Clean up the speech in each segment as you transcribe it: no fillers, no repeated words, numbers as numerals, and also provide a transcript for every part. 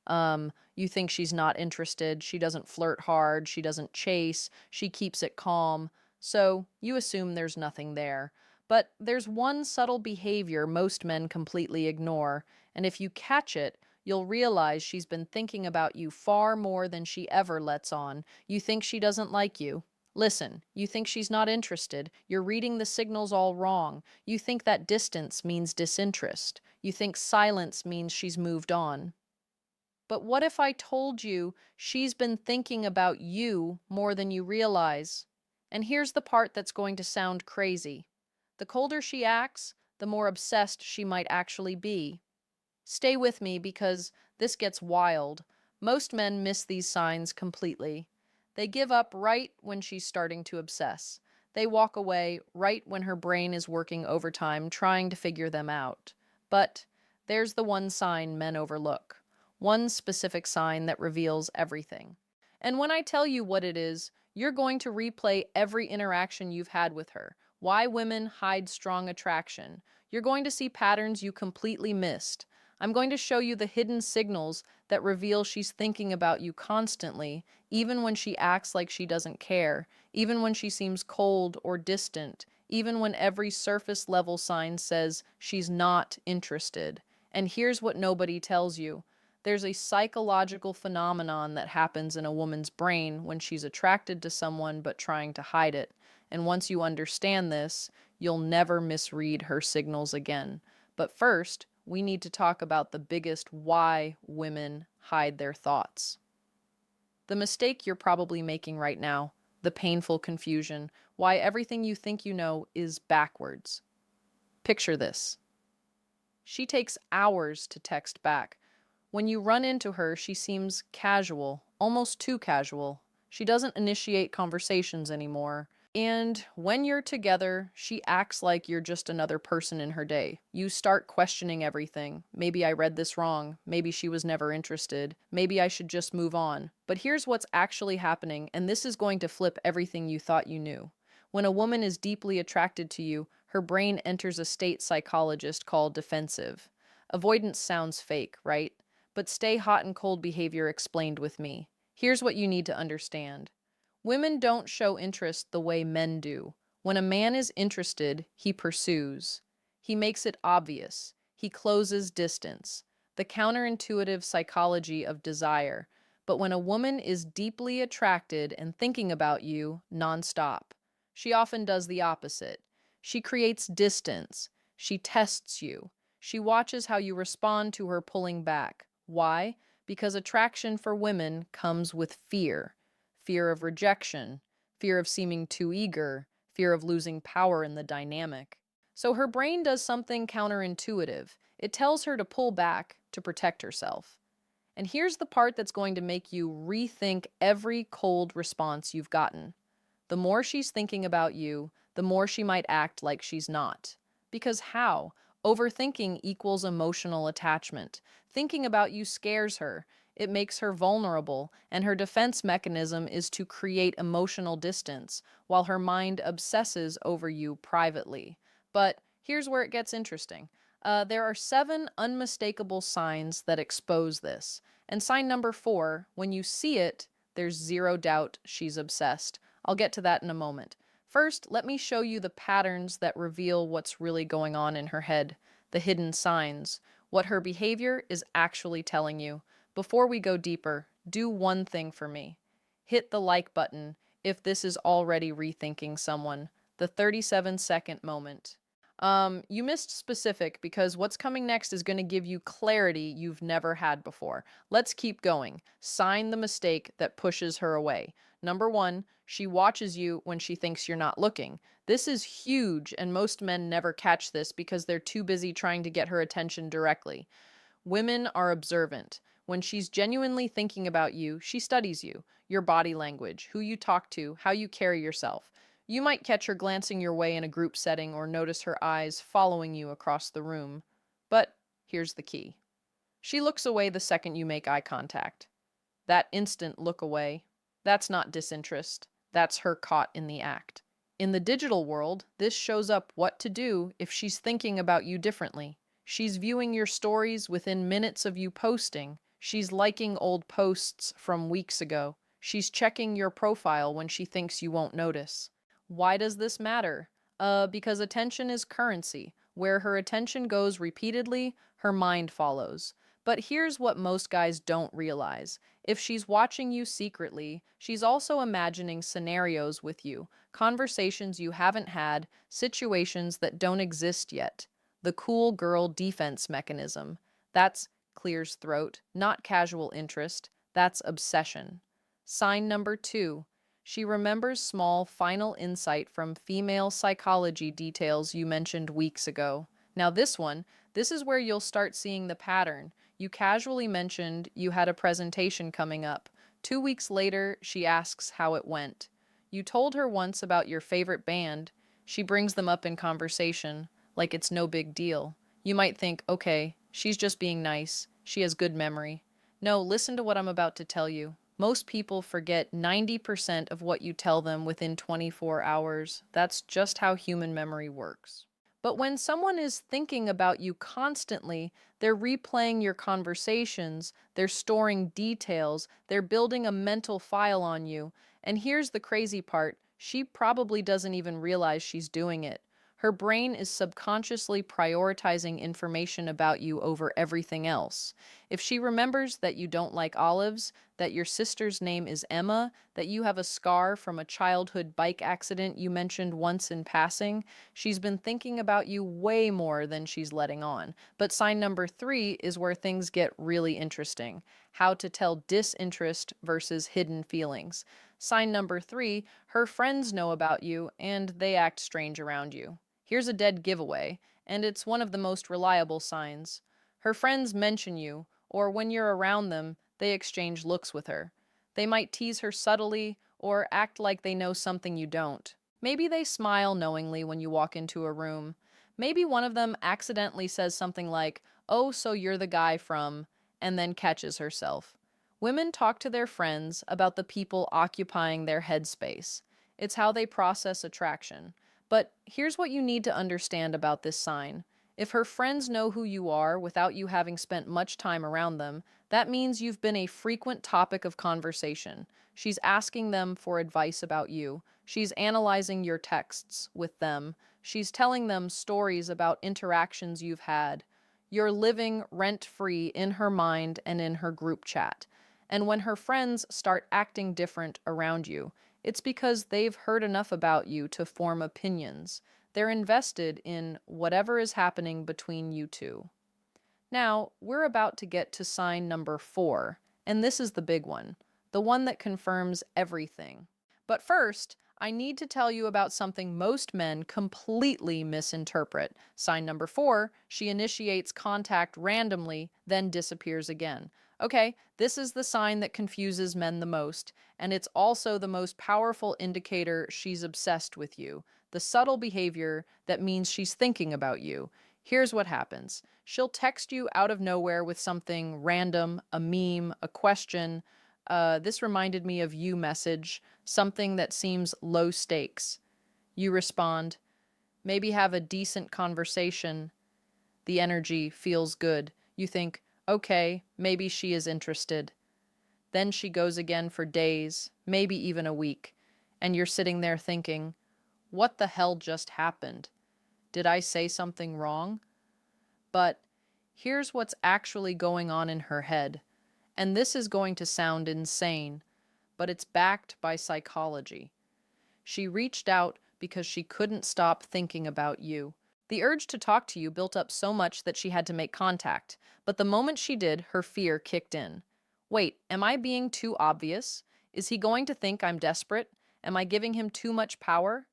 You think she's not interested, she doesn't flirt hard, she doesn't chase, she keeps it calm. So you assume there's nothing there. But there's one subtle behavior most men completely ignore, and if you catch it, you'll realize she's been thinking about you far more than she ever lets on. You think she doesn't like you. Listen, you think she's not interested. You're reading the signals all wrong. You think that distance means disinterest. You think silence means she's moved on. But what if I told you she's been thinking about you more than you realize? And here's the part that's going to sound crazy. The colder she acts, the more obsessed she might actually be. Stay with me because this gets wild. Most men miss these signs completely. They give up right when she's starting to obsess. They walk away right when her brain is working overtime trying to figure them out. But there's the one sign men overlook. One specific sign that reveals everything. And when I tell you what it is, you're going to replay every interaction you've had with her. Why women hide strong attraction. You're going to see patterns you completely missed. I'm going to show you the hidden signals that reveal she's thinking about you constantly, even when she acts like she doesn't care, even when she seems cold or distant, even when every surface level sign says she's not interested. And here's what nobody tells you. There's a psychological phenomenon that happens in a woman's brain when she's attracted to someone but trying to hide it. And once you understand this, you'll never misread her signals again. But first, we need to talk about the biggest why women hide their thoughts. The mistake you're probably making right now, the painful confusion, why everything you think you know is backwards. Picture this. She takes hours to text back. When you run into her, she seems casual, almost too casual. She doesn't initiate conversations anymore. And when you're together, she acts like you're just another person in her day. You start questioning everything. Maybe I read this wrong. Maybe she was never interested. Maybe I should just move on. But here's what's actually happening, and this is going to flip everything you thought you knew. When a woman is deeply attracted to you, her brain enters a state psychologist called defensive. Avoidance sounds fake, right? But stay hot and cold behavior explained with me. Here's what you need to understand. Women don't show interest the way men do. When a man is interested, he pursues. He makes it obvious. He closes distance. The counterintuitive psychology of desire. But when a woman is deeply attracted and thinking about you nonstop, she often does the opposite. She creates distance. She tests you. She watches how you respond to her pulling back. Why? Because attraction for women comes with fear. Fear of rejection, fear of seeming too eager, fear of losing power in the dynamic. So her brain does something counterintuitive. It tells her to pull back to protect herself. And here's the part that's going to make you rethink every cold response you've gotten. The more she's thinking about you, the more she might act like she's not. Because how? Overthinking equals emotional attachment. Thinking about you scares her. It makes her vulnerable, and her defense mechanism is to create emotional distance, while her mind obsesses over you privately. But here's where it gets interesting. There are 7 unmistakable signs that expose this. And sign number 4, when you see it, there's zero doubt she's obsessed. I'll get to that in a moment. First, let me show you the patterns that reveal what's really going on in her head, the hidden signs, what her behavior is actually telling you. Before we go deeper, do one thing for me. Hit the like button if this is already rethinking someone, the 37-second moment. You missed specific because what's coming next is going to give you clarity you've never had before. Let's keep going. Sign the mistake that pushes her away. Number 1, she watches you when she thinks you're not looking. This is huge, and most men never catch this because they're too busy trying to get her attention directly. Women are observant. When she's genuinely thinking about you, she studies you, your body language, who you talk to, how you carry yourself. You might catch her glancing your way in a group setting or notice her eyes following you across the room. But here's the key. She looks away the second you make eye contact. That instant look away, that's not disinterest. That's her caught in the act. In the digital world, this shows up what to do if she's thinking about you differently. She's viewing your stories within minutes of you posting. She's liking old posts from weeks ago. She's checking your profile when she thinks you won't notice. Why does this matter? Because attention is currency. Where her attention goes repeatedly, her mind follows. But here's what most guys don't realize. If she's watching you secretly, she's also imagining scenarios with you, conversations you haven't had, situations that don't exist yet. The cool girl defense mechanism. That's clears throat, not casual interest. That's obsession. Sign number 2. She remembers small, final insight from female psychology details you mentioned weeks ago. Now, this is where you'll start seeing the pattern. You casually mentioned you had a presentation coming up. 2 weeks later, she asks how it went. You told her once about your favorite band. She brings them up in conversation, like it's no big deal. You might think, okay, she's just being nice. She has good memory. No, listen to what I'm about to tell you. Most people forget 90% of what you tell them within 24 hours. That's just how human memory works. But when someone is thinking about you constantly, they're replaying your conversations, they're storing details, they're building a mental file on you. And here's the crazy part, she probably doesn't even realize she's doing it. Her brain is subconsciously prioritizing information about you over everything else. If she remembers that you don't like olives, that your sister's name is Emma, that you have a scar from a childhood bike accident you mentioned once in passing, she's been thinking about you way more than she's letting on. But sign number 3 is where things get really interesting. How to tell disinterest versus hidden feelings. Sign number 3, her friends know about you and they act strange around you. Here's a dead giveaway, and it's one of the most reliable signs. Her friends mention you, or when you're around them, they exchange looks with her. They might tease her subtly, or act like they know something you don't. Maybe they smile knowingly when you walk into a room. Maybe one of them accidentally says something like, "Oh, so you're the guy from," and then catches herself. Women talk to their friends about the people occupying their headspace. It's how they process attraction. But here's what you need to understand about this sign. If her friends know who you are without you having spent much time around them, that means you've been a frequent topic of conversation. She's asking them for advice about you. She's analyzing your texts with them. She's telling them stories about interactions you've had. You're living rent-free in her mind and in her group chat. And when her friends start acting different around you, it's because they've heard enough about you to form opinions. They're invested in whatever is happening between you two. Now, we're about to get to sign number 4, and this is the big one, the one that confirms everything. But first, I need to tell you about something most men completely misinterpret. Sign number 4, she initiates contact randomly, then disappears again. Okay, this is the sign that confuses men the most, and it's also the most powerful indicator she's obsessed with you. The subtle behavior that means she's thinking about you. Here's what happens. She'll text you out of nowhere with something random, a meme, a question. This reminded me of you message, something that seems low stakes. You respond, maybe have a decent conversation. The energy feels good. You think, okay, maybe she is interested. Then she goes again for days, maybe even a week, and you're sitting there thinking, what the hell just happened? Did I say something wrong? But here's what's actually going on in her head. And this is going to sound insane, but it's backed by psychology. She reached out because she couldn't stop thinking about you. The urge to talk to you built up so much that she had to make contact, but the moment she did, her fear kicked in. Wait, am I being too obvious? Is he going to think I'm desperate? Am I giving him too much power?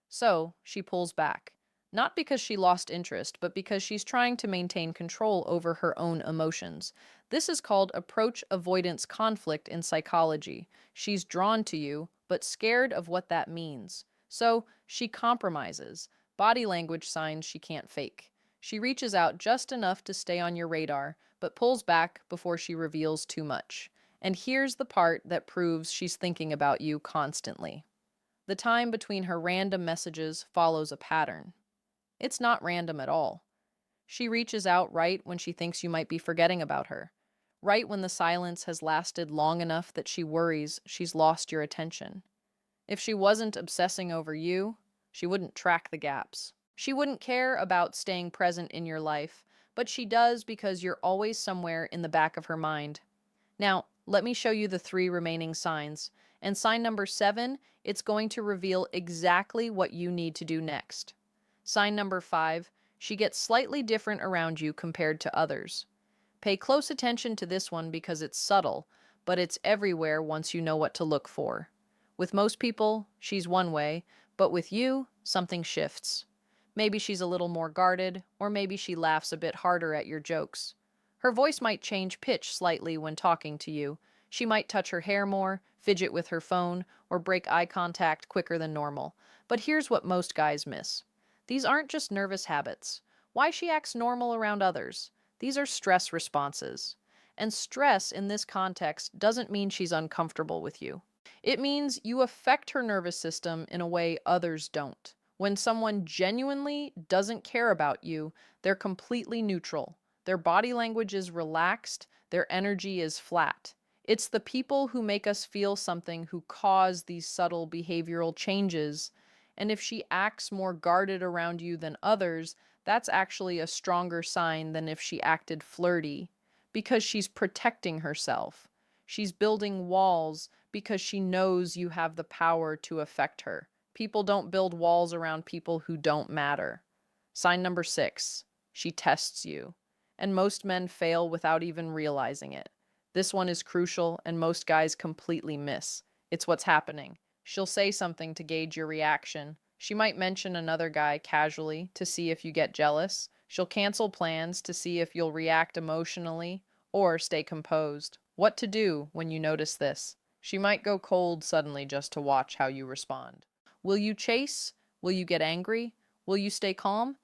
So, she pulls back. Not because she lost interest, but because she's trying to maintain control over her own emotions. This is called approach avoidance conflict in psychology. She's drawn to you, but scared of what that means. So, she compromises. Body language signs she can't fake. She reaches out just enough to stay on your radar, but pulls back before she reveals too much. And here's the part that proves she's thinking about you constantly. The time between her random messages follows a pattern. It's not random at all. She reaches out right when she thinks you might be forgetting about her. right when the silence has lasted long enough that she worries she's lost your attention. If she wasn't obsessing over you, she wouldn't track the gaps. She wouldn't care about staying present in your life, but she does because you're always somewhere in the back of her mind. Now, let me show you the three remaining signs. And sign number 7, it's going to reveal exactly what you need to do next. Sign number 5, she gets slightly different around you compared to others. Pay close attention to this one because it's subtle, but it's everywhere once you know what to look for. With most people, she's one way, but with you, something shifts. Maybe she's a little more guarded, or maybe she laughs a bit harder at your jokes. Her voice might change pitch slightly when talking to you. She might touch her hair more, fidget with her phone, or break eye contact quicker than normal. But here's what most guys miss. These aren't just nervous habits. Why she acts normal around others. These are stress responses. And stress in this context doesn't mean she's uncomfortable with you. It means you affect her nervous system in a way others don't. When someone genuinely doesn't care about you, they're completely neutral. Their body language is relaxed, their energy is flat. It's the people who make us feel something who cause these subtle behavioral changes. And if she acts more guarded around you than others, that's actually a stronger sign than if she acted flirty, because she's protecting herself. She's building walls because she knows you have the power to affect her. People don't build walls around people who don't matter. Sign number 6, she tests you. And most men fail without even realizing it. This one is crucial, and most guys completely miss. It's what's happening. She'll say something to gauge your reaction. She might mention another guy casually to see if you get jealous. She'll cancel plans to see if you'll react emotionally or stay composed. What to do when you notice this? She might go cold suddenly just to watch how you respond. Will you chase? Will you get angry? Will you stay calm?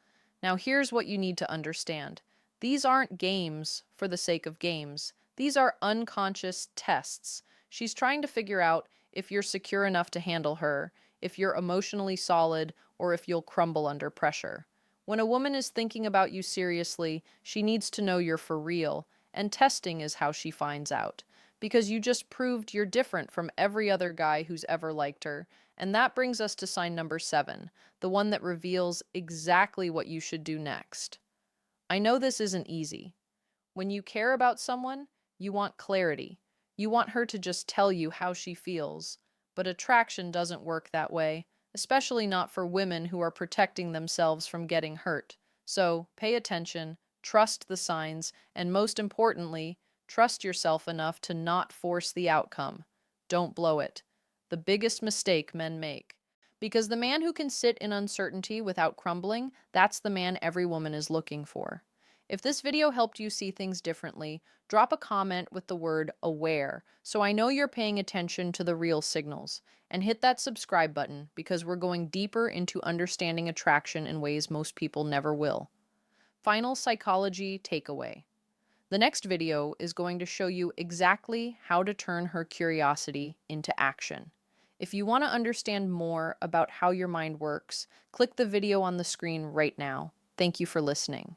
Now here's what you need to understand. These aren't games for the sake of games. These are unconscious tests. She's trying to figure out if you're secure enough to handle her, if you're emotionally solid, or if you'll crumble under pressure. When a woman is thinking about you seriously, she needs to know you're for real, and testing is how she finds out. Because you just proved you're different from every other guy who's ever liked her. And that brings us to sign number 7, the one that reveals exactly what you should do next. I know this isn't easy. When you care about someone, you want clarity. You want her to just tell you how she feels. But attraction doesn't work that way, especially not for women who are protecting themselves from getting hurt. So pay attention, trust the signs, and most importantly, trust yourself enough to not force the outcome. Don't blow it. The biggest mistake men make. Because the man who can sit in uncertainty without crumbling, that's the man every woman is looking for. If this video helped you see things differently, drop a comment with the word aware so I know you're paying attention to the real signals. And hit that subscribe button because we're going deeper into understanding attraction in ways most people never will. Final psychology takeaway. The next video is going to show you exactly how to turn her curiosity into action. If you want to understand more about how your mind works, click the video on the screen right now. Thank you for listening.